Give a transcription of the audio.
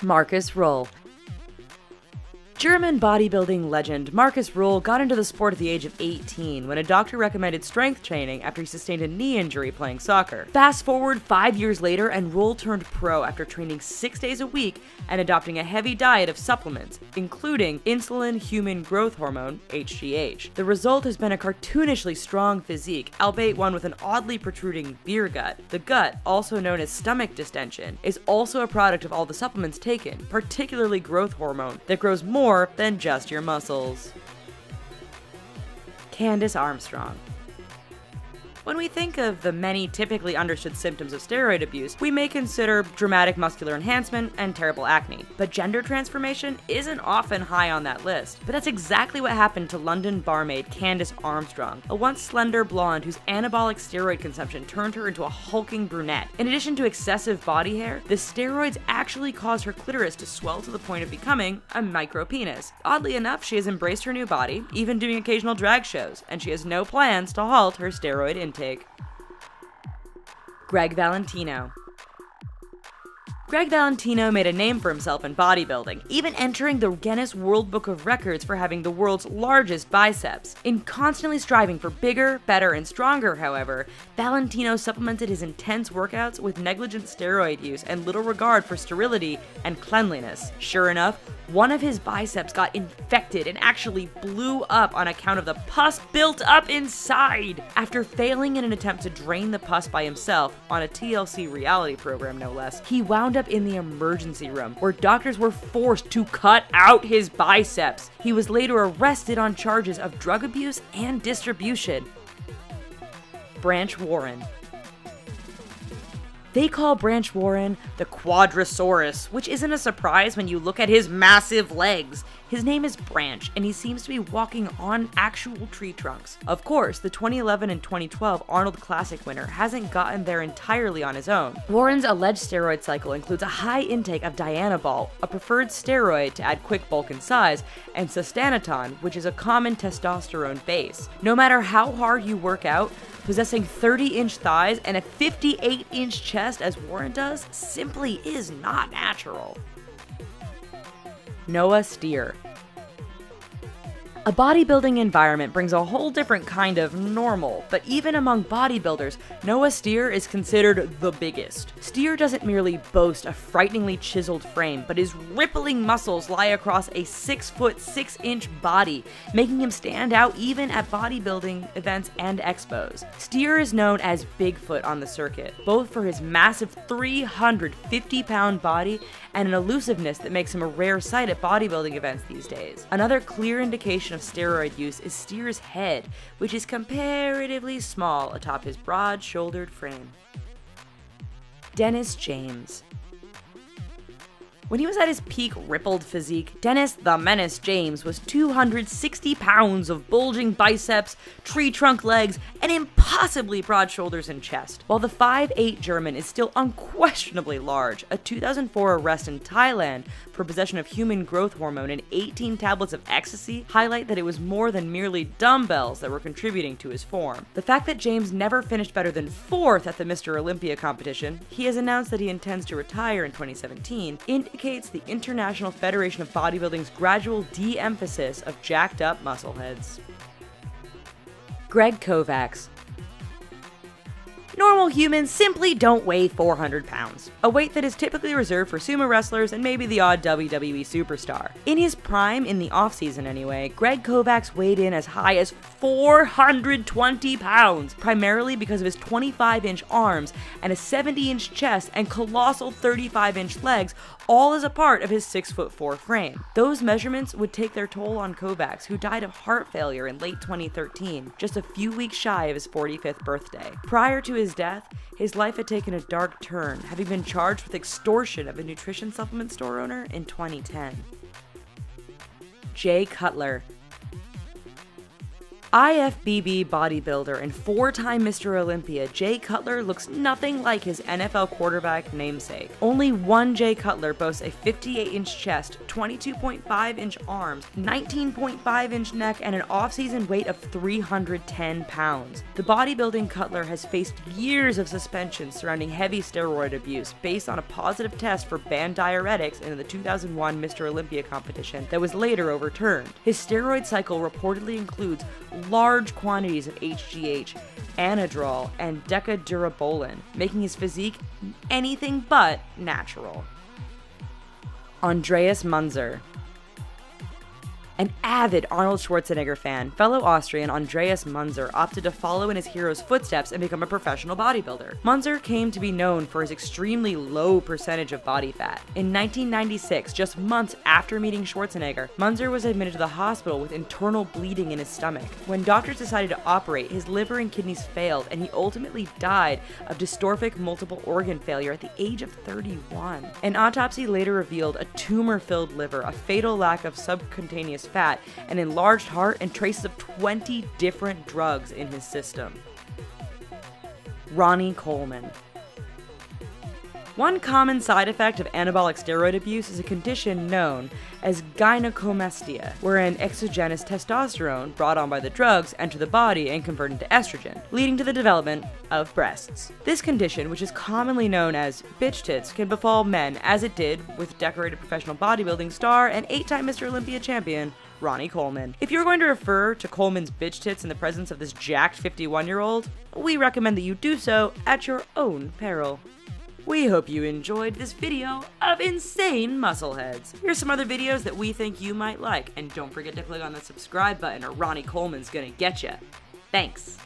Marcus Roll. German bodybuilding legend Marcus Roll got into the sport at the age of 18 when a doctor recommended strength training after he sustained a knee injury playing soccer. Fast forward 5 years later and Roll turned pro after training 6 days a week and adopting a heavy diet of supplements, including insulin human growth hormone, HGH. The result has been a cartoonishly strong physique, albeit one with an oddly protruding beer gut. The gut, also known as stomach distension, is also a product of all the supplements taken, particularly growth hormone, that grows more than just your muscles. Candace Armstrong. When we think of the many typically understood symptoms of steroid abuse, we may consider dramatic muscular enhancement and terrible acne. But gender transformation isn't often high on that list. But that's exactly what happened to London barmaid Candace Armstrong, a once slender blonde whose anabolic steroid consumption turned her into a hulking brunette. In addition to excessive body hair, the steroids actually caused her clitoris to swell to the point of becoming a micro-penis. Oddly enough, she has embraced her new body, even doing occasional drag shows, and she has no plans to halt her steroid intake. Greg Valentino. Greg Valentino made a name for himself in bodybuilding, even entering the Guinness World Book of Records for having the world's largest biceps. In constantly striving for bigger, better, and stronger, however, Valentino supplemented his intense workouts with negligent steroid use and little regard for sterility and cleanliness. Sure enough, one of his biceps got infected and actually blew up on account of the pus built up inside. After failing in an attempt to drain the pus by himself, on a TLC reality program no less, he wound up in the emergency room, where doctors were forced to cut out his biceps. He was later arrested on charges of drug abuse and distribution. Branch Warren. They call Branch Warren the Quadrosaurus, which isn't a surprise when you look at his massive legs. His name is Branch, and he seems to be walking on actual tree trunks. Of course, the 2011 and 2012 Arnold Classic winner hasn't gotten there entirely on his own. Warren's alleged steroid cycle includes a high intake of Dianabol, a preferred steroid to add quick bulk and size, and Sustanaton, which is a common testosterone base. No matter how hard you work out, possessing 30-inch thighs and a 58-inch chest as Warren does simply is not natural. Noah Steer. A bodybuilding environment brings a whole different kind of normal, but even among bodybuilders, Noah Steer is considered the biggest. Steer doesn't merely boast a frighteningly chiseled frame, but his rippling muscles lie across a 6-foot 6-inch body, making him stand out even at bodybuilding events and expos. Steer is known as Bigfoot on the circuit, both for his massive 350-pound body and an elusiveness that makes him a rare sight at bodybuilding events these days. Another clear indication of steroid use is Steer's head, which is comparatively small atop his broad-shouldered frame. Dennis James. When he was at his peak rippled physique, Dennis the Menace James was 260 pounds of bulging biceps, tree trunk legs, and impossibly broad shoulders and chest. While the 5'8" German is still unquestionably large, a 2004 arrest in Thailand for possession of human growth hormone and 18 tablets of ecstasy highlight that it was more than merely dumbbells that were contributing to his form. The fact that James never finished better than 4th at the Mr. Olympia competition, he has announced that he intends to retire in 2017, indicates the International Federation of Bodybuilding's gradual de-emphasis of jacked up muscleheads. Greg Kovacs. Normal humans simply don't weigh 400 pounds, a weight that is typically reserved for sumo wrestlers and maybe the odd WWE superstar. In his prime, in the off-season anyway, Greg Kovacs weighed in as high as 420 pounds, primarily because of his 25-inch arms and a 70-inch chest and colossal 35-inch legs, all as a part of his 6'4" frame. Those measurements would take their toll on Kovacs, who died of heart failure in late 2013, just a few weeks shy of his 45th birthday. Prior to his death, his life had taken a dark turn, having been charged with extortion of a nutrition supplement store owner in 2010. Jay Cutler. IFBB bodybuilder and 4-time Mr. Olympia Jay Cutler looks nothing like his NFL quarterback namesake. Only one Jay Cutler boasts a 58-inch chest, 22.5-inch arms, 19.5-inch neck, and an off-season weight of 310 pounds. The bodybuilding Cutler has faced years of suspension surrounding heavy steroid abuse based on a positive test for banned diuretics in the 2001 Mr. Olympia competition that was later overturned. His steroid cycle reportedly includes large quantities of HGH, Anadrol, and Decadurabolin, making his physique anything but natural. Andreas Munzer. An avid Arnold Schwarzenegger fan, fellow Austrian Andreas Munzer opted to follow in his hero's footsteps and become a professional bodybuilder. Munzer came to be known for his extremely low percentage of body fat. In 1996, just months after meeting Schwarzenegger, Munzer was admitted to the hospital with internal bleeding in his stomach. When doctors decided to operate, his liver and kidneys failed, and he ultimately died of dystrophic multiple organ failure at the age of 31. An autopsy later revealed a tumor-filled liver, a fatal lack of subcutaneous fat, an enlarged heart, and traces of 20 different drugs in his system. Ronnie Coleman. One common side effect of anabolic steroid abuse is a condition known as gynecomastia, wherein exogenous testosterone brought on by the drugs enter the body and convert into estrogen, leading to the development of breasts. This condition, which is commonly known as bitch tits, can befall men, as it did with decorated professional bodybuilding star and 8-time Mr. Olympia champion Ronnie Coleman. If you're going to refer to Coleman's bitch tits in the presence of this jacked 51-year-old, we recommend that you do so at your own peril. We hope you enjoyed this video of insane muscleheads. Here's some other videos that we think you might like, and don't forget to click on the subscribe button or Ronnie Coleman's gonna get ya. Thanks.